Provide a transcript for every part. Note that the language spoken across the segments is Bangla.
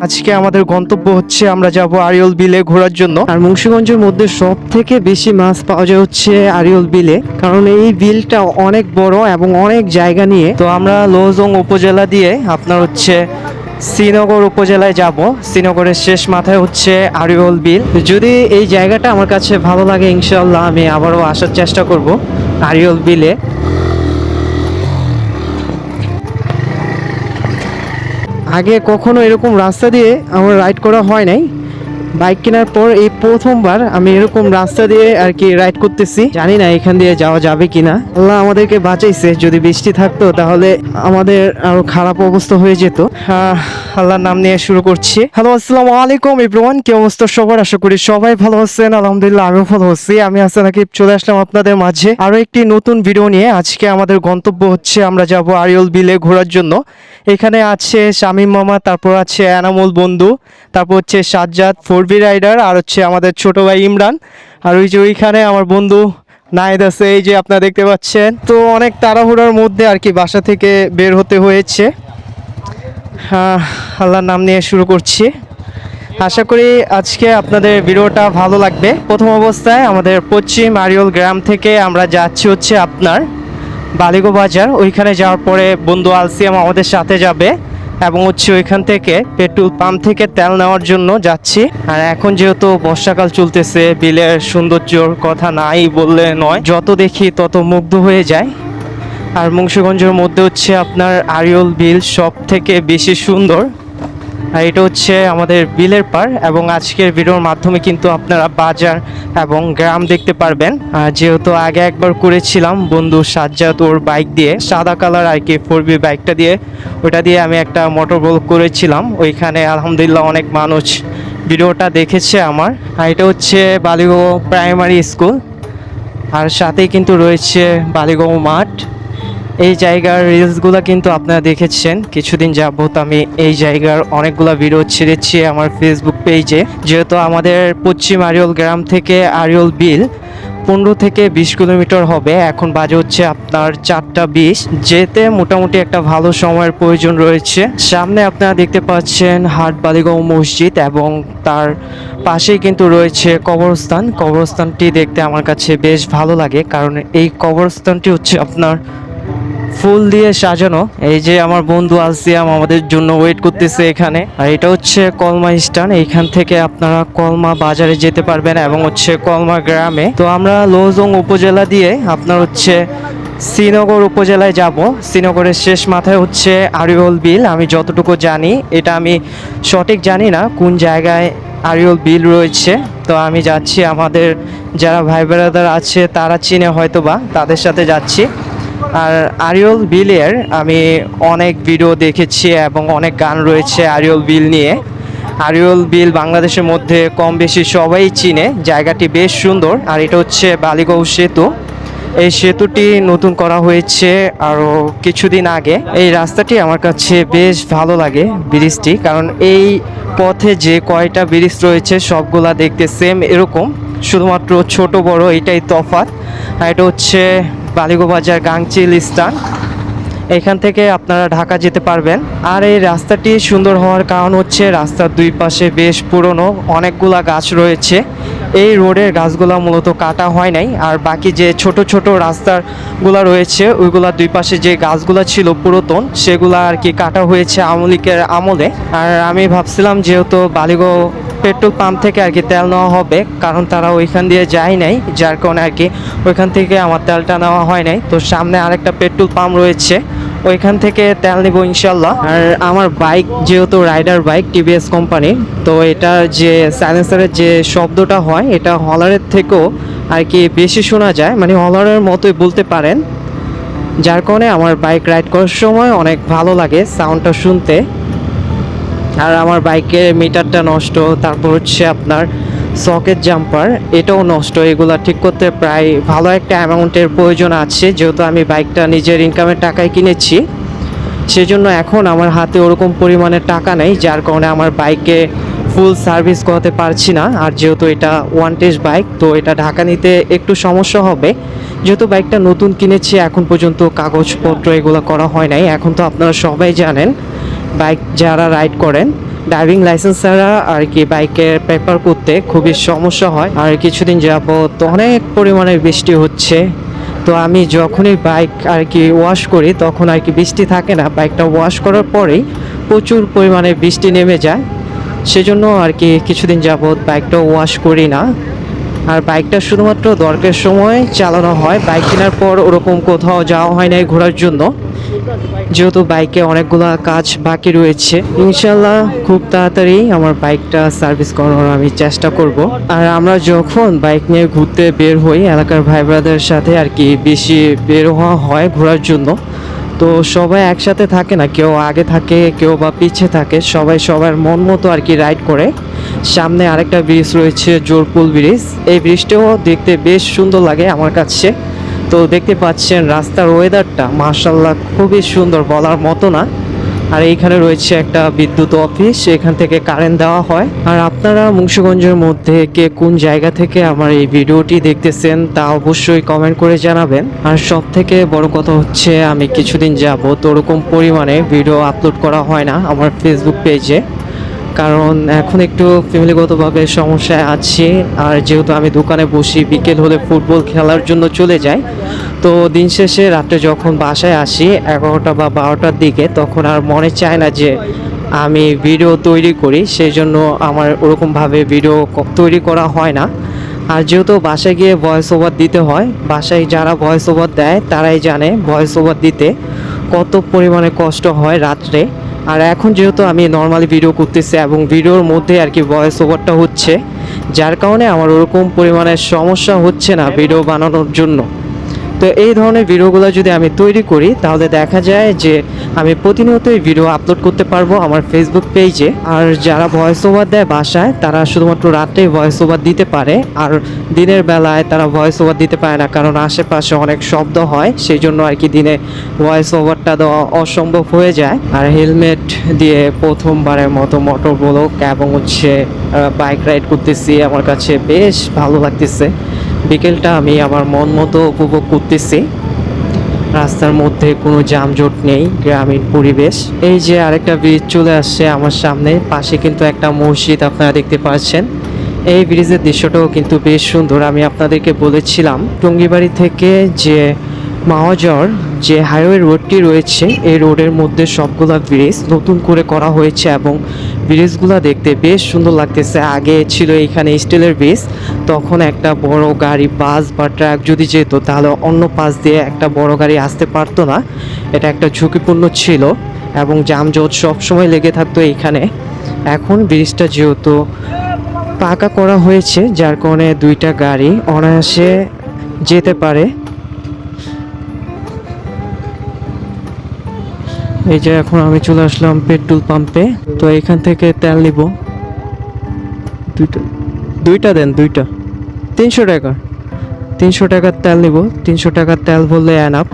আজকে আমাদের গন্তব্য হচ্ছে আমরা যাব আরিয়ল বিলে ঘোরার জন্য। আর মুন্সিগঞ্জের মধ্যে সব থেকে বেশি মাছ পাওয়া যায় হচ্ছে আরিয়ল বিলে, কারণ এই বিলটা অনেক বড় এবং অনেক জায়গা নিয়ে। তো আমরা লোহজং উপজেলা দিয়ে আপনার হচ্ছে শ্রীনগর উপজেলায় যাব। শ্রীনগরের শেষ মাথায় হচ্ছে আরিয়ল বিল। যদি এই জায়গাটা আমার কাছে ভালো লাগে, ইনশাআল্লাহ আমি আবারও আসার চেষ্টা করব আরিয়ল বিলে। আগে কখনো এরকম রাস্তা দিয়ে আমার রাইড করা হয় নাই। বাইক কেনার পর এই প্রথমবার আমি এরকম রাস্তা দিয়ে আর কি রাইড করতেছি। জানি না এখান দিয়ে যাওয়া যাবে কিনা। আল্লাহ আমাদেরকে বাঁচাইছে, যদি বৃষ্টি থাকতো তাহলে আমাদের আরো খারাপ অবস্থা হয়ে যেত। আল্লাহর নাম নিয়ে শুরু করছি। হ্যালো, আসসালামু আলাইকুম এভরিওয়ান। কি অবস্থা সবার? আশা করি সবাই ভালো আছেন। আলহামদুলিল্লাহ আমিও ভালো আছি। আমি হাসান আকিব চলে আসলাম আপনাদের মাঝে আরো একটি নতুন ভিডিও নিয়ে। আজকে আমাদের গন্তব্য হচ্ছে আমরা যাব আরিয়ল বিলে ঘোরার জন্য। এখানে আছে শামীম মামা, তারপর আছে এনামুল বন্ধু, তারপর হচ্ছে সাজ্জাদ 4B রাইডার, আর হচ্ছে আমাদের ছোট ভাই ইমরান, আর ওই যে ওইখানে আমার বন্ধু নাহিদ আছে, এই যে আপনারা দেখতে পাচ্ছেন। তো অনেক তাড়াহুড়ার মধ্যে আর কি বাসা থেকে বের হতে হয়েছে। আল্লাহর নাম নিয়ে শুরু করছি। আশা করি আজকে আপনাদের ভিডিওটা ভালো লাগবে। প্রথম অবস্থায় আমাদের পশ্চিম আরিয়ল গ্রাম থেকে আমরা যাচ্ছি হচ্ছে আপনার বালিগো বাজার। ওইখানে যাওয়ার পরে বন্ধু আলসিয়াম আমাদের সাথে যাবে এবং হচ্ছে ওইখান থেকে পেট্রোল পাম্প থেকে তেল নেওয়ার জন্য যাচ্ছি। আর এখন যেহেতু বর্ষাকাল চলতেছে, বিলের সৌন্দর্যর কথা নাই বললে নয়, যত দেখি তত মুগ্ধ হয়ে যায়। আর মুন্সিগঞ্জের মধ্যে হচ্ছে আপনার আরিয়ল বিল সব থেকে বেশি সুন্দর। আর এটা হচ্ছে আমাদের বিলের পার, এবং আজকের ভিডিওর মাধ্যমে কিন্তু আপনারা বাজার এবং গ্রাম দেখতে পারবেন। যেহেতু আগে একবার করেছিলাম বন্ধু সাজ্জাদ ওর বাইক দিয়ে, সাদা কালার আর কি 4B বাইকটা দিয়ে, ওটা দিয়ে আমি একটা মোটর ব্লগ করেছিলাম। ওইখানে আলহামদুলিল্লাহ অনেক মানুষ ভিডিওটা দেখেছে আমার। আর এটা হচ্ছে বালিগো প্রাইমারি স্কুল, আর সাথেই কিন্তু রয়েছে বালিগো মাঠ। এই জায়গার রিলসগুলো কিন্তু আপনারা দেখেছেন। কিছুদিন যাবত আমি এই জায়গার অনেকগুলো ভিডিও ছেড়েছি আমার ফেসবুক পেজে। যেহেতু আমাদের পশ্চিম আরিয়ল গ্রাম থেকে আরিয়ল বিল 15 থেকে 20 কিলোমিটার হবে। এখন বাজে হচ্ছে আপনার 4টা 20। যেতে মোটামুটি একটা ভালো সময়ের প্রয়োজন রয়েছে। সামনে আপনারা দেখতে পাচ্ছেন হাট বালিগঞ্জ মসজিদ, এবং তার পাশেই কিন্তু রয়েছে কবরস্থান। কবরস্থানটি দেখতে আমার কাছে বেশ ভালো লাগে, কারণ এই কবরস্থানটি হচ্ছে আপনার ফুল দিয়ে সাজানো। এই যে আমার বন্ধু আলসিয়াম আমাদের জন্য ওয়েট করতেছে এখানে। আর এটা হচ্ছে কলমা স্ট্যান্ড। এইখান থেকে আপনারা কলমা বাজারে যেতে পারবেন এবং হচ্ছে কলমা গ্রামে। তো আমরা লোহজং উপজেলা দিয়ে আপনার হচ্ছে শ্রীনগর উপজেলায় যাব। শ্রীনগরের শেষ মাথায় হচ্ছে আরিয়ল বিল। আমি যতটুকু জানি, এটা আমি সঠিক জানি না কোন জায়গায় আরিয়ল বিল রয়েছে। তো আমি যাচ্ছি, আমাদের যারা ভাই ব্রাদার আছে তারা চিনে হয়তো বা, তাদের সাথে যাচ্ছি। আর আরিয়ল বিলের আমি অনেক ভিডিও দেখেছি এবং অনেক গান রয়েছে আরিয়ল বিল নিয়ে। আরিয়ল বিল বাংলাদেশের মধ্যে কম বেশি সবাই চিনে। জায়গাটি বেশ সুন্দর। আর এটা হচ্ছে বালিগঞ্জ সেতু। এই সেতুটি নতুন করা হয়েছে আরও কিছুদিন আগে। এই রাস্তাটি আমার কাছে বেশ ভালো লাগে, ব্রিজটি, কারণ এই পথে যে কয়টা ব্রিজ রয়েছে সবগুলা দেখতে সেম এরকম, শুধুমাত্র ছোট বড় এটাই তফাৎ। আর এটা হচ্ছে বালিগো বাজার গাংচিল স্থান। এখান থেকে আপনারা ঢাকা যেতে পারবেন। আর এই রাস্তাটি সুন্দর হওয়ার কারণ হচ্ছে রাস্তার দুই পাশে বেশ পুরনো অনেকগুলা গাছ রয়েছে। এই রোডের গাছগুলা মূলত কাটা হয় নাই, আর বাকি যে ছোট ছোট রাস্তাগুলা রয়েছে ওইগুলা দুই পাশে যে গাছগুলা ছিল পুরাতন, সেগুলা আর কি কাটা হয়েছে আওয়ামী লীগের আমলে। আর আমি ভাবছিলাম যেহেতু বালিগো পেট্রোল পাম্প থেকে আর কি তেল নেওয়া হবে, কারণ তারা ওইখান দিয়ে যায় নাই, যার কারণে আর কি ওইখান থেকে আমার তেলটা নেওয়া হয় নাই। তো সামনে আরেকটা পেট্রোল পাম্প রয়েছে, ওইখান থেকে তেল নিব ইনশাল্লাহ। আর আমার বাইক যেহেতু রাইডার বাইক টিভিএস কোম্পানির, তো এটা যে সাইলেন্সারের যে শব্দটা হয় এটা হলারের থেকেও আর কি বেশি শোনা যায়, মানে হলারের মতোই বলতে পারেন। যার কারণে আমার বাইক রাইড করার সময় অনেক ভালো লাগে সাউন্ডটা শুনতে। আর আমার বাইকের মিটারটা নষ্ট, তারপর হচ্ছে আপনার সকেট জাম্পার এটাও নষ্ট। এগুলা ঠিক করতে প্রায় ভালো একটা অ্যামাউন্টের প্রয়োজন আছে। যেহেতু আমি বাইকটা নিজের ইনকামের টাকায় কিনেছি, সেজন্য এখন আমার হাতে ওরকম পরিমাণে টাকা নেই, যার কারণে আমার বাইকে ফুল সার্ভিস করাতে পারছি না। আর যেহেতু এটা ওয়ান টেস্ট বাইক, তো এটা ঢাকা নিতে একটু সমস্যা হবে। যেহেতু বাইকটা নতুন কিনেছি, এখন পর্যন্ত কাগজপত্র এগুলো করা হয় নাই। এখন তো আপনারা সবাই জানেন, বাইক যারা রাইড করেন ড্রাইভিং লাইসেন্স ছাড়া আর কি বাইকের পেপার করতে খুবই সমস্যা হয়। আর কিছুদিন যাবত অনেক পরিমাণে বৃষ্টি হচ্ছে, তো আমি যখনই বাইক আর কি ওয়াশ করি তখন আর কি বৃষ্টি থাকে না, বাইকটা ওয়াশ করার পরেই প্রচুর পরিমাণে বৃষ্টি নেমে যায়। সেজন্য আর কি কিছুদিন যাবত বাইকটা ওয়াশ করি না। আর বাইকটা শুধুমাত্র দরকারের সময় চালানো হয়, বাইক কেনার পর ওরকম কোথাও যাওয়া হয় নাই ঘোরার জন্য, যেহেতু বাইকে অনেকগুলো কাজ বাকি রয়েছে। ইনশাল্লাহ খুব তাড়াতাড়ি আমার বাইকটা সার্ভিস করানোর আমি চেষ্টা করব। আর আমরা যখন বাইক নিয়ে ঘুরতে বের হই এলাকার ভাই ব্রাদারের সাথে আর কি বেশি বের হওয়া হয় ঘোরার জন্য, তো সবাই একসাথে থাকে না, কেউ আগে থাকে কেউ বা পিছে থাকে, সবাই সবার মন মতো আর কি রাইড করে। সামনে আরেকটা ব্রিজ রয়েছে, জোরপুল ব্রিজ। এই ব্রিজটাও দেখতে বেশ সুন্দর লাগে আমার কাছে। তো দেখতে পাচ্ছেন রাস্তার ওয়েদারটা মাশাআল্লাহ খুবই সুন্দর, বলার মতো না। আর এইখানে রয়েছে একটা বিদ্যুৎ অফিস, এখান থেকে কারেন্ট দেওয়া হয়। আর আপনারা মুন্সিগঞ্জের মধ্যে কে কোন জায়গা থেকে আমার এই ভিডিওটি দেখতেছেন তা অবশ্যই কমেন্ট করে জানাবেন। আর সব থেকে বড় কথা হচ্ছে আমি কিছুদিন যাবত ওরকম পরিমাণে ভিডিও আপলোড করা হয় না আমার ফেসবুক পেজে, কারণ এখন একটু ফ্যামিলিগতভাবে সমস্যায় আছি। আর যেহেতু আমি দোকানে বসি, বিকেল হলে ফুটবল খেলার জন্য চলে যাই, তো দিন শেষে রাত্রে যখন বাসায় আসি 11টা বা 12টার দিকে, তখন আর মনে চায় না যে আমি ভিডিও তৈরি করি, সেই জন্য আমার ওরকমভাবে ভিডিও তৈরি করা হয় না। আর যেহেতু বাসায় গিয়ে ভয়েস ওভার দিতে হয়, বাসায় যারা ভয়েস ওভার দেয় তারাই জানে ভয়েস ওভার দিতে কত পরিমাণে কষ্ট হয় রাত্রে। আর এখন যেহেতু আমি নর্মালি ভিডিও করতেছি এবং ভিডিওর মধ্যে আর কি ভয়েস ওভারটা হচ্ছে, যার কারণে আমার ওরকম পরিমাণে সমস্যা হচ্ছে না ভিডিও বানানোর জন্য। তো এই ধরনের ভিডিওগুলো যদি আমি তৈরি করি তাহলে দেখা যায় যে আমি প্রতিনিয়তই ভিডিও আপলোড করতে পারবো আমার ফেসবুক পেজে। আর যারা ভয়েস ওভার দেয় বাসায়, তারা শুধুমাত্র রাতেই ভয়েস ওভার দিতে পারে, আর দিনের বেলায় তারা ভয়েস ওভার দিতে পারে না, কারণ আশেপাশে অনেক শব্দ হয়, সেই জন্য আর কি দিনে ভয়েস ওভারটা দেওয়া অসম্ভব হয়ে যায়। আর হেলমেট দিয়ে প্রথমবারের মতো মোটর ব্লগ এবং হচ্ছে বাইক রাইড করতেছি, আমার কাছে বেশ ভালো লাগতেছে। বিকেলটা আমি আমার মন মতো উপভোগ করতেছি, রাস্তার মধ্যে কোনো যানজট নেই, গ্রামীণ পরিবেশ। এই যে আরেকটা ব্রিজ চলে আসছে আমার সামনে, পাশে কিন্তু একটা মসজিদ আপনারা দেখতে পাচ্ছেন। এই ব্রিজের দৃশ্যটাও কিন্তু বেশ সুন্দর। আমি আপনাদেরকে বলেছিলাম টঙ্গিবাড়ি থেকে যে মাওয়া যাওয়ার যে হাইওয়ে রোডটি রয়েছে, এই রোডের মধ্যে সবগুলা ব্রিজ নতুন করে করা হয়েছে এবং ব্রিজগুলো দেখতে বেশ সুন্দর লাগতেছে। আগে ছিল এখানে স্টিলের ব্রিজ, তখন একটা বড় গাড়ি, বাস বা ট্রাক যদি যেত তাহলে অন্য পাশ দিয়ে একটা বড় গাড়ি আসতে পারতো না, এটা একটা ঝুঁকিপূর্ণ ছিল এবং যানজট সবসময় লেগে থাকতো এইখানে। এখন ব্রিজটা যেহেতু পাকা করা হয়েছে, যার কারণে দুইটা গাড়ি অনায়াসে যেতে পারে। এই যে এখন আমি চলে আসলাম পেট্রোল পাম্পে, তো এখান থেকে তেল নিব। দুইটা দেন, দুইটা 300 টাকা, 300 টাকার তেল নিব। 300 টাকার তেল ভরলে এনাফ,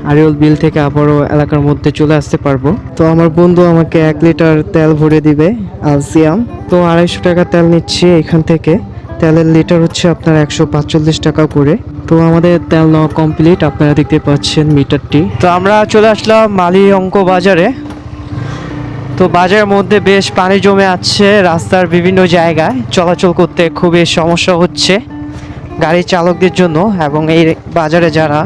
আরিওল বিল থেকে আবারও এলাকার মধ্যে চলে আসতে পারবো। তো আমার বন্ধু আমাকে 1 লিটার তেল ভরে দিবে আলসিয়াম। তো 250 টাকা তেল নিচ্ছে এখান থেকে। তেলের লিটার হচ্ছে আপনার 145 টাকা করে। তো আমাদের তেল নেওয়া কমপ্লিট, আপনারা দেখতে পাচ্ছেন মিটারটি। তো আমরা চলে আসলাম মালিয়ঙ্ক বাজারে। তো বাজারের মধ্যে বেশ পানি জমে আছে, রাস্তার বিভিন্ন জায়গায় চলাচল করতে খুবই সমস্যা হচ্ছে গাড়ি চালকদের জন্য, এবং এই বাজারে যারা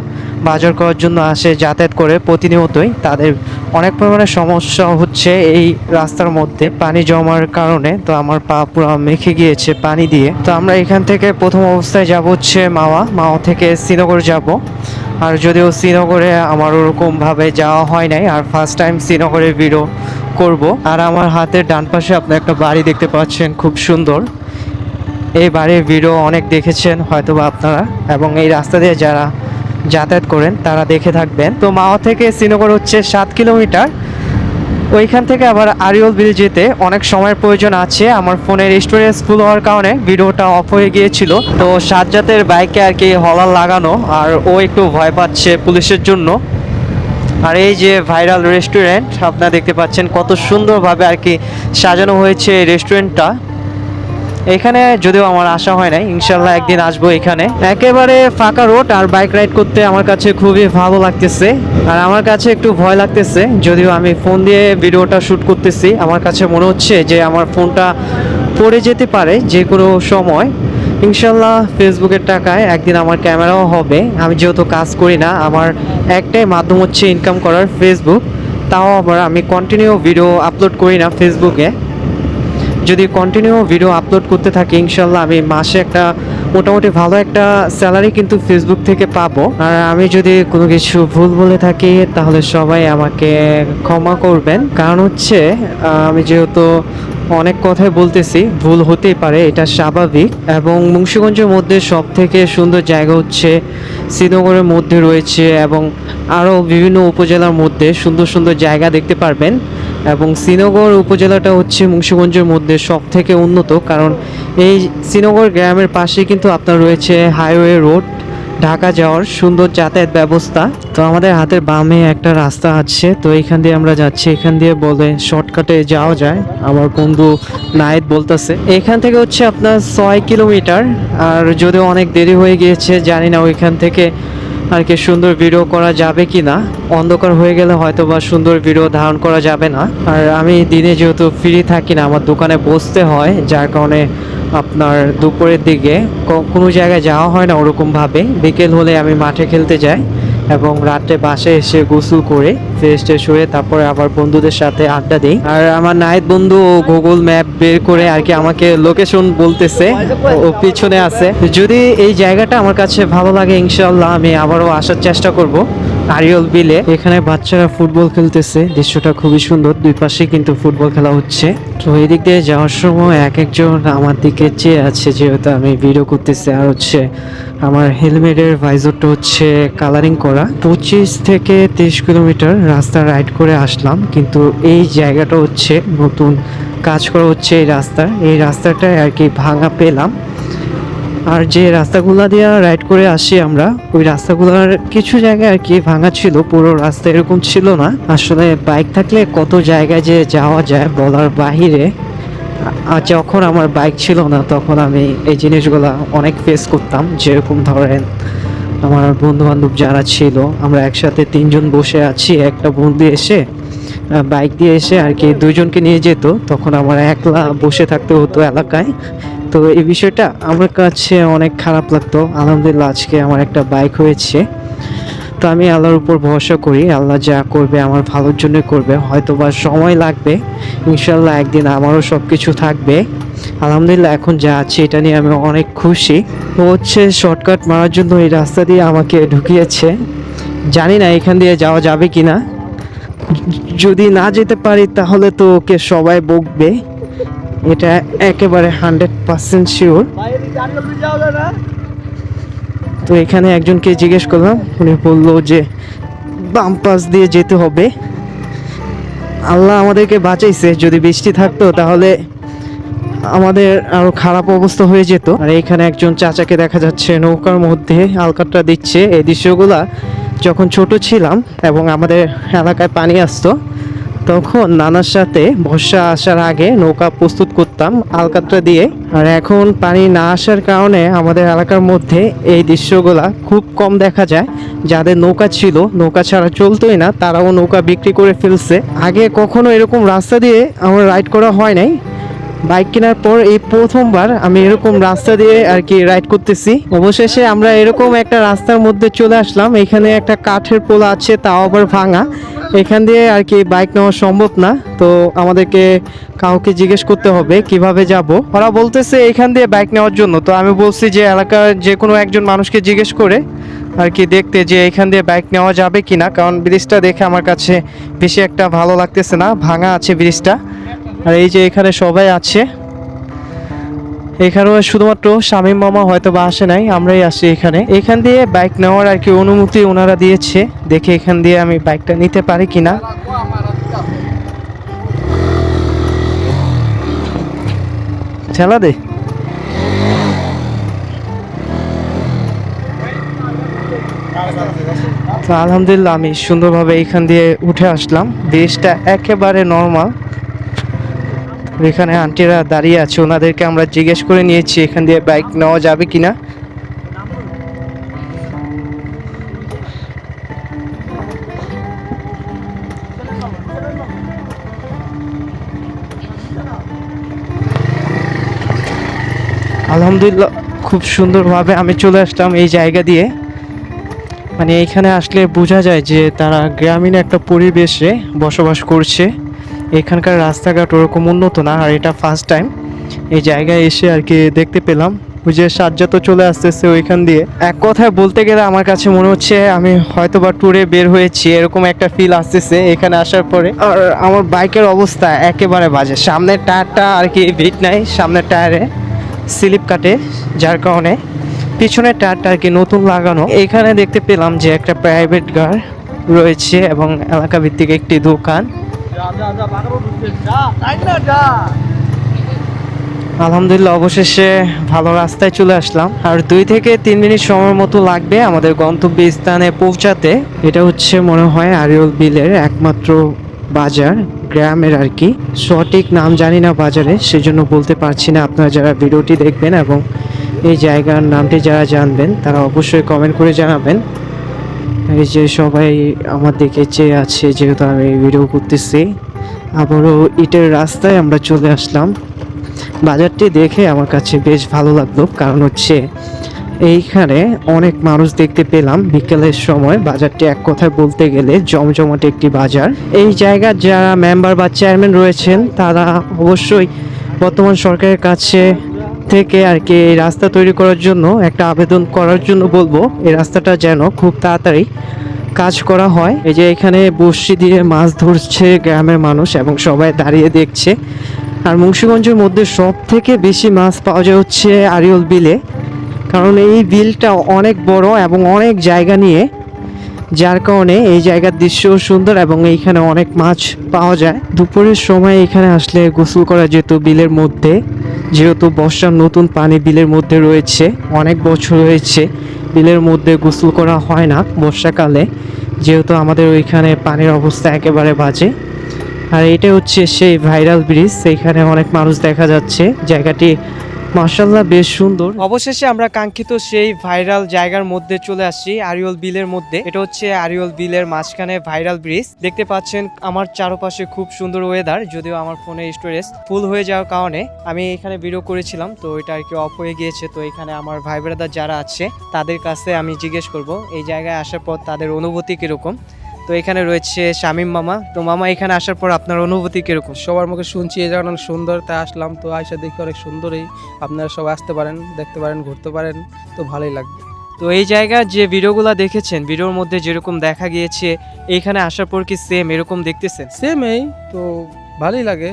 বাজার করার জন্য আসে যাতায়াত করে প্রতিনিয়তই, তাদের অনেক পরিমাণে সমস্যা হচ্ছে এই রাস্তার মধ্যে পানি জমার কারণে। তো আমার পা পুরো মেখে গিয়েছে পানি দিয়ে। তো আমরা এখান থেকে প্রথম অবস্থায় যাব হচ্ছে মাওয়া থেকে শ্রীনগর যাব। আর যদিও শ্রীনগরে আমার ওরকমভাবে যাওয়া হয় নাই, আর ফার্স্ট টাইম শ্রীনগরে ভিডিও করব। আর আমার হাতের ডান পাশে আপনি একটা বাড়ি দেখতে পাচ্ছেন, খুব সুন্দর। এই বাড়ির ভিডিও অনেক দেখেছেন হয়তোবা আপনারা, এবং এই রাস্তা দিয়ে যারা যাতায়াত করেন তারা দেখে থাকবেন। তো মাওয়া থেকে শ্রীনগর হচ্ছে 7 কিলোমিটার। ওইখান থেকে আবার আরিওল বিল যেতে অনেক সময়ের প্রয়োজন আছে। আমার ফোনের স্টোরেজ ফুল হওয়ার কারণে ভিডিওটা অফ হয়ে গিয়েছিল। তো সাজ্জাদের বাইকে আর কি হলার লাগানো, আর ও একটু ভয় পাচ্ছে পুলিশের জন্য। আর এই যে ভাইরাল রেস্টুরেন্ট আপনারা দেখতে পাচ্ছেন, কত সুন্দরভাবে আর কি সাজানো হয়েছে এই রেস্টুরেন্টটা। এখানে যদিও আমার আসা হয় নাই, ইনশাল্লাহ একদিন আসবো এখানে। একেবারে ফাঁকা রোড আর বাইক রাইড করতে আমার কাছে খুবই ভালো লাগতেছে। আর আমার কাছে একটু ভয় লাগতেছে, যদিও আমি ফোন দিয়ে ভিডিওটা শ্যুট করতেছি, আমার কাছে মনে হচ্ছে যে আমার ফোনটা পড়ে যেতে পারে যে কোনো সময়। ইনশাল্লাহ ফেসবুকের টাকায় একদিন আমার ক্যামেরাও হবে। আমি যেহেতু কাজ করি না, আমার একটাই মাধ্যম হচ্ছে ইনকাম করার ফেসবুক, তাও আবার আমি কন্টিনিউ ভিডিও আপলোড করি না ফেসবুকে। যদি কন্টিনিউ ভিডিও আপলোড করতে থাকি ইনশাল্লাহ আমি মাসে একটা মোটামুটি ভালো একটা স্যালারি কিন্তু ফেসবুক থেকে পাবো। আর আমি যদি কোনো কিছু ভুল বলে থাকি তাহলে সবাই আমাকে ক্ষমা করবেন, কারণ হচ্ছে আমি যেহেতু অনেক কথাই বলতেছি, ভুল হতেই পারে, এটা স্বাভাবিক। এবং মুন্সিগঞ্জের মধ্যে সব থেকে সুন্দর জায়গা হচ্ছে শ্রীনগরের মধ্যে রয়েছে, এবং আরও বিভিন্ন উপজেলার মধ্যে সুন্দর সুন্দর জায়গা দেখতে পারবেন। এবং শ্রীনগর উপজেলাটা হচ্ছে মুন্সিগঞ্জের মধ্যে সব থেকে উন্নত, কারণ এই শ্রীনগর গ্রামের পাশে কিন্তু আপনার রয়েছে হাইওয়ে রোড, ঢাকা যাওয়ার সুন্দর যাতায়াত ব্যবস্থা। তো আমাদের হাতের বামে একটা রাস্তা আছে, তো এখান দিয়ে আমরা যাচ্ছি, এখান দিয়ে বলে শর্টকাটে যাওয়া যায়। আমার বন্ধু নাইদ বলতেছে এখান থেকে হচ্ছে আপনার 6 কিলোমিটার। আর যদিও অনেক দেরি হয়ে গিয়েছে, জানি না ওইখান থেকে আর কি সুন্দর ভিডিও করা যাবে কি না। অন্ধকার হয়ে গেলে হয়তো বা সুন্দর ভিডিও ধারণ করা যাবে না। আর আমি দিনে যেহেতু ফ্রি থাকি না, আমার দোকানে বসতে হয়, যার কারণে আপনার দুপুরের দিকে কোনো জায়গায় যাওয়া হয় না ওরকমভাবে। বিকেল হলে আমি মাঠে খেলতে যাই এবং রাতে বাসায় এসে গোসল করে ফ্রেশ ট্রেশ হয়ে তারপরে আবার বন্ধুদের সাথে আড্ডা দিই। আর আমার নাইট বন্ধু গুগল ম্যাপ বের করে আর কি আমাকে লোকেশন বলতেছে, ও পিছনে আছে। যদি এই জায়গাটা আমার কাছে ভালো লাগে ইনশাল্লাহ আমি আবারও আসার চেষ্টা করব আরিয়ল বিলে। এখানে বাচ্চারা ফুটবল খেলতেছে, দৃশ্যটা খুবই সুন্দর, দুই পাশে কিন্তু ফুটবল খেলা হচ্ছে। তো এদিক দিয়ে যাওয়ার সময় এক একজন আমার দিকে চেয়ে আছে, যেহেতু আমি ভিডিও করতেছি। আর হচ্ছে আমার হেলমেটের ভাইজরটা হচ্ছে কালারিং করা। 25 থেকে 30 কিলোমিটার রাস্তা রাইড করে আসলাম, কিন্তু এই জায়গাটা হচ্ছে নতুন কাজ করা হচ্ছে এই রাস্তাটায় আর কি ভাঙা পেলাম। আর যে রাস্তাগুলা দিয়ে রাইড করে আসি আমরা, ওই রাস্তাগুলোর কিছু জায়গায় আর কি ভাঙা ছিল, পুরো রাস্তা এরকম ছিল না। আসলে বাইক থাকলে কত জায়গায় যে যাওয়া যায় বলার বাহিরে। আর যখন আমার বাইক ছিল না তখন আমি এই জিনিসগুলা অনেক ফেস করতাম। যেরকম ধরেন আমার বন্ধু বান্ধব যারা ছিল, আমরা একসাথে 3 জন বসে আছি, একটা বন্ধু এসে বাইক দিয়ে এসে আর কি 2 জনকে নিয়ে যেত, তখন আমার একলা বসে থাকতে হতো এলাকায়। তো এই বিষয়টা আমার কাছে অনেক খারাপ লাগতো। আলহামদুলিল্লাহ আজকে আমার একটা বাইক হয়েছে, তো আমি আল্লাহর উপর ভরসা করি, আল্লাহ যা করবে আমার ভালোর জন্য করবে। হয়তো বা সময় লাগবে, ইনশাল্লাহ একদিন আমারও সব কিছু থাকবে। আলহামদুলিল্লাহ এখন যা আছে এটা নিয়ে আমি অনেক খুশি। ও হচ্ছে শর্টকাট মারার জন্য এই রাস্তা দিয়ে আমাকে ঢুকিয়েছে, জানি না এখান দিয়ে যাওয়া যাবে কি না। যদি না যেতে পারি তাহলে তো ওকে সবাই বকবে, এটা একেবারে 100% শিওর। তো এখানে একজনকে জিজ্ঞেস করলাম, উনি বললো যে বাম পাশ দিয়ে যেতে হবে। আল্লাহ আমাদেরকে বাঁচাইছে, যদি বৃষ্টি থাকতো তাহলে আমাদের আরো খারাপ অবস্থা হয়ে যেত। আর এখানে একজন চাচাকে দেখা যাচ্ছে নৌকার মধ্যে আলকাতরা দিচ্ছে। এই দৃশ্যগুলা যখন ছোট ছিলাম এবং আমাদের এলাকায় পানি আসতো, তখন নানার সাথে বর্ষা আসার আগে নৌকা প্রস্তুত করতাম আলকাতরা দিয়ে। আর এখন পানি না আসার কারণে আমাদের এলাকার মধ্যে এই দৃশ্যগুলা খুব কম দেখা যায়। যাদের নৌকা ছিল, নৌকা ছাড়া চলতোই না, তারাও নৌকা বিক্রি করে ফেলছে। আগে কখনো এরকম রাস্তা দিয়ে আমার রাইড করা হয় নাই। বাইক কেনার পর এই প্রথমবার আমি এরকম রাস্তা দিয়ে আর কি রাইড করতেছি। অবশেষে আমরা এরকম একটা রাস্তার মধ্যে চলে আসলাম। এখানে একটা কাঠের পোলা আছে, তাও আবার ভাঙা। এখান দিয়ে আর কি বাইক নেওয়া সম্ভব না, তো আমাদেরকে কাউকে জিজ্ঞেস করতে হবে কিভাবে যাব। ওরা বলতেছে এখান দিয়ে বাইক নেওয়ার জন্য, তো আমি বলছি যে এলাকার যে কোনো একজন মানুষকে জিজ্ঞেস করে আর কি দেখতে যে এখান দিয়ে বাইক নেওয়া যাবে কিনা, কারণ ব্রিজটা দেখে আমার কাছে বেশি একটা ভালো লাগতেছে না, ভাঙা আছে ব্রিজটা। আর এই যে এখানে সবাই আছে, এখানেও শুধুমাত্র শামীম মামা হয়তো বা আসে নাই, আমরাই আসি এখানে। এখান দিয়ে বাইক নেওয়ার আর কি অনুমতি ওনারা দিয়েছে, দেখে এখান দিয়ে আমি বাইকটা নিতে পারি কিনা। ঠেলা দে। তো আলহামদুলিল্লাহ আমি সুন্দরভাবে এখান দিয়ে উঠে আসলাম। ব্রিজটা একেবারে নর্মাল, এখানে আন্টিরা দাঁড়িয়ে আছে, ওনাদেরকে আমরা জিজ্ঞেস করে নিয়েছি এখান দিয়ে বাইক নেওয়া যাবে কিনা। আলহামদুলিল্লাহ খুব সুন্দরভাবে আমি চলে আসলাম এই জায়গা দিয়ে। মানে এইখানে আসলে বোঝা যায় যে তারা গ্রামীণ একটা পরিবেশে বসবাস করছে। এখানকার রাস্তাঘাট ওরকম উন্নত না, আর এটা ফার্স্ট টাইম এই জায়গায় এসে আর কি দেখতে পেলাম। ওই যে সাজ্জাদ তো চলে আসতেছে ওইখান দিয়ে। এক কথায় বলতে গেলে আমার কাছে মনে হচ্ছে আমি হয়তোবা ট্যুরে বের হয়েছি, এরকম একটা ফিল আসতেছে এখানে আসার পরে। আর আমার বাইকের অবস্থা একেবারে বাজে, সামনের টায়ারটা আর কি ভিট নাই, সামনের টায়ারে স্লিপ কাটে, যার কারণে পিছনের টায়ারটা আর কি নতুন লাগানো। এখানে দেখতে পেলাম যে একটা প্রাইভেট কার রয়েছে এবং এলাকা ভিত্তিক একটি দোকান। আলহামদুলিল্লাহ অবশেষে ভালো রাস্তায় চলে আসলাম। আর 2 থেকে 3 মিনিট সময় মতো লাগবে আমাদের গন্তব্য স্থানে পৌঁছাতে। এটা হচ্ছে মনে হয় আরিয়ল বিলের একমাত্র বাজার, গ্রামের আর কি। সঠিক নাম জানি না বাজারে, সেজন্য বলতে পারছি না। আপনারা যারা ভিডিওটি দেখবেন এবং এই জায়গার নামটি যারা জানবেন তারা অবশ্যই কমেন্ট করে জানাবেন। এই যে সবাই আমার দিকে চেয়ে আছে যেহেতু আমি ভিডিও করতেছি। আবারও ইটের রাস্তায় আমরা চলে আসলাম। বাজারটি দেখে আমার কাছে বেশ ভালো লাগলো, কারণ হচ্ছে এইখানে অনেক মানুষ দেখতে পেলাম বিকেলের সময়। বাজারটি এক কথায় বলতে গেলে জমজমাট একটি বাজার। এই জায়গার যারা মেম্বার বা চেয়ারম্যান রয়েছেন তারা অবশ্যই বর্তমান সরকারের কাছে থেকে আর কি এই রাস্তা তৈরি করার জন্য একটা আবেদন করার জন্য বলবো, এই রাস্তাটা যেন খুব তাড়াতাড়ি কাজ করা হয়। এই যে এখানে বড়শি দিয়ে মাছ ধরছে গ্রামের মানুষ এবং সবাই দাঁড়িয়ে দেখছে। আর মুন্সিগঞ্জের মধ্যে সব থেকে বেশি মাছ পাওয়া যায় হচ্ছে আরিয়ল বিলে, কারণ এই বিলটা অনেক বড় এবং অনেক জায়গা নিয়ে, যার কারণে এই জায়গার দৃশ্যও সুন্দর এবং এইখানে অনেক মাছ পাওয়া যায়। দুপুরের সময় এখানে আসলে গোসল করা যেত বিলের মধ্যে, যেহেতু বর্ষার নতুন পানি বিলের মধ্যে রয়েছে। অনেক বছর হয়েছে বিলের মধ্যে গোসল করা হয় না বর্ষাকালে, যেহেতু আমাদের ওইখানে পানির অবস্থা একেবারে বাজে। আর এটা হচ্ছে সেই ভাইরাল ব্রিজ, এখানে অনেক মানুষ দেখা যাচ্ছে। জায়গাটি মাশাআল্লাহ বেশ সুন্দর। অবশেষে আমরা কাঙ্ক্ষিত সেই ভাইরাল জায়গার মধ্যে চলে আসছি, আরিয়ল বিলের মধ্যে। এটা হচ্ছে আরিয়ল বিলের মাঝখানে ভাইরাল ব্রিজ। দেখতে পাচ্ছেন আমার চারপাশে খুব সুন্দর ওয়েদার, যদিও আমার ফোনে স্টোরেজ ফুল হয়ে যাওয়ার কারণে আমি এখানে ভিডিও করেছিলাম, তো এটা আর কি অফ হয়ে গিয়েছে। তো এখানে আমার ভাই ব্রাদার যারা আছে তাদের কাছে আমি জিজ্ঞেস করব এই জায়গায় আসার পর তাদের অনুভূতি কিরকম। তো এখানে রয়েছে শামীম মামা। তো মামা, এখানে আসার পর আপনার অনুভূতি কিরকম? সবার মুখে শুনছি এই জায়গাটা অনেক সুন্দর, তাই আসলাম। তো আয়সা দেখি অনেক সুন্দরই, আপনারা সবাই আসতে পারেন, দেখতে পারেন, ঘুরতে পারেন, তো ভালোই লাগবে। তো এই জায়গার যে ভিডিওগুলো দেখেছেন, ভিডিওর মধ্যে যেরকম দেখা গিয়েছে, এইখানে আসার পর কি সেম এরকম দেখতেছেন? সেমই তো, ভালোই লাগে,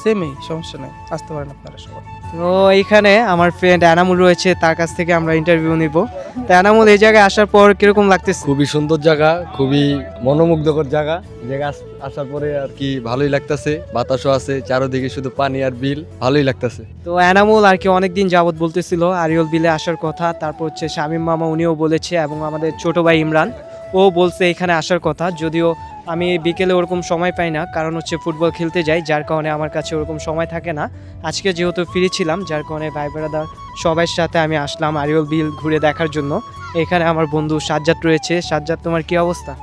সেমই, সমস্যা নেই, আসতে পারেন আপনারা সবাই। তো এইখানে আমার ফ্রেন্ড এনামুল রয়েছে, তার কাছ থেকে আমরা ইন্টারভিউ নিব। তো এনামুল, এই জায়গায় আসার পর কিরকম লাগতেছে? খুবই সুন্দর জায়গা, খুবই মনোমুগ্ধকর জায়গা। আসার পরে আর কি ভালোই লাগতেছে, বাতাসও আছে, চারদিকে শুধু পানি আর বিল, ভালোই লাগতেছে। তো এনামুল আর কি অনেকদিন যাবত বলতেছিল আরিয়ল বিলে আসার কথা। তারপর হচ্ছে শামীম মামা, উনিও বলেছে, এবং আমাদের ছোট ভাই ইমরান ও বলছে এখানে আসার কথা। যদিও আমি বিকেলে ওরকম সময় পাই না, কারণ হচ্ছে ফুটবল খেলতে যাই, যার কারণে আমার কাছে ওরকম সময় থাকে না। আজকে যেহেতু ফ্রি ছিলাম, যার কারণে ভাই ব্রাদার সবার সাথে আমি আসলাম আরিয়ল বিল ঘুরে দেখার জন্য। এখানে আমার বন্ধু সাজ্জাদ রয়েছে। সাজ্জাদ, তোমার কি অবস্থা?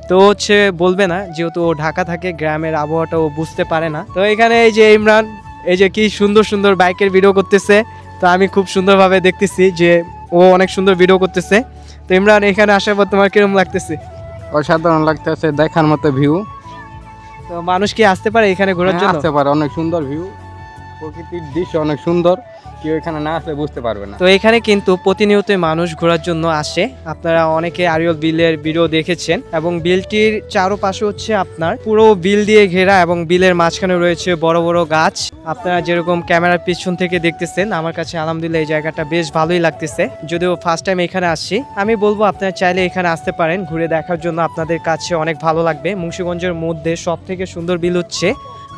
তো হচ্ছে বলবে না, যেহেতু ও ঢাকা থাকে, গ্রামের আবহাওয়াটা ও বুঝতে পারে না। তো এখানে এই যে ইমরান, এই যে কি সুন্দর সুন্দর বাইকের ভিডিও করতেছে। তো আমি খুব সুন্দরভাবে দেখতেছি যে ও অনেক সুন্দর ভিডিও করতেছে। তো ইমরান, এখানে আসার পর তোমার কিরকম লাগতেছে? অসাধারণ লাগতেছে, দেখার মতো ভিউ। তো মানুষ কি আসতে পারে এখানে ঘোরার জন্য? আসতে পারে, অনেক সুন্দর ভিউ, প্রকৃতির দৃশ্য অনেক সুন্দর, কেউ এখানে না আসলে বুঝতে পারবে না। তো এখানে কিন্তু প্রতিনিয়ত মানুষ ঘোরার জন্য আসে। আপনারা অনেকে আরিয়ল বিলের ভিডিও দেখেছেন, এবং বিলটির চারপাশে হচ্ছে আপনার পুরো বিল দিয়ে ঘেরা, এবং বিলের মাঝখানে রয়েছে বড় বড় গাছ। আপনারা যেরকম ক্যামেরার পিছন থেকে দেখতেছেন, আমার কাছে আলহামদুলিল্লাহ এই জায়গাটা বেশ ভালোই লাগতেছে। যদিও ফার্স্ট টাইম এখানে আসছি, আমি বলবো আপনারা চাইলে এখানে আসতে পারেন, ঘুরে দেখার জন্য আপনাদের কাছে অনেক ভালো লাগবে। মুন্সিগঞ্জের মধ্যে সব থেকে সুন্দর বিল হচ্ছে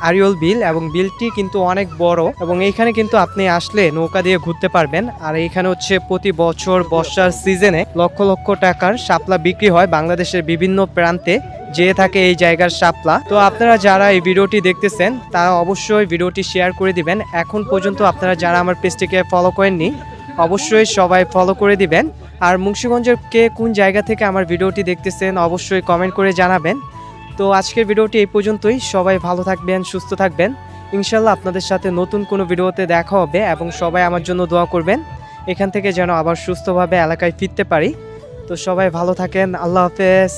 আরিয়ল বিল, এবং বিলটি কিন্তু অনেক বড়, এবং এইখানে কিন্তু আপনি আসলে নৌকা দিয়ে ঘুরতে পারবেন। আর এইখানে হচ্ছে প্রতি বছর বর্ষার সিজনে লক্ষ লক্ষ টাকার শাপলা বিক্রি হয় বাংলাদেশের বিভিন্ন প্রান্তে। যেয়ে থাকে এই জায়গার শাপলা। তো আপনারা যারা এই ভিডিওটি দেখতেছেন তারা অবশ্যই ভিডিওটি শেয়ার করে দিবেন। এখন পর্যন্ত আপনারা যারা আমার পেজটিকে ফলো করেননি অবশ্যই সবাই ফলো করে দিবেন। আর মুন্সিগঞ্জের কে কোন জায়গা থেকে আমার ভিডিওটি দেখতেছেন অবশ্যই কমেন্ট করে জানাবেন। তো আজকের ভিডিওটি এই পর্যন্তই। সবাই ভালো থাকবেন, সুস্থ থাকবেন। ইনশাল্লাহ আপনাদের সাথে নতুন কোনো ভিডিওতে দেখা হবে এবং সবাই আমার জন্য দোয়া করবেন এখান থেকে যেন আবার সুস্থভাবে এলাকায় ফিরতে পারি। তো সবাই ভালো থাকেন, আল্লাহ হাফেজ।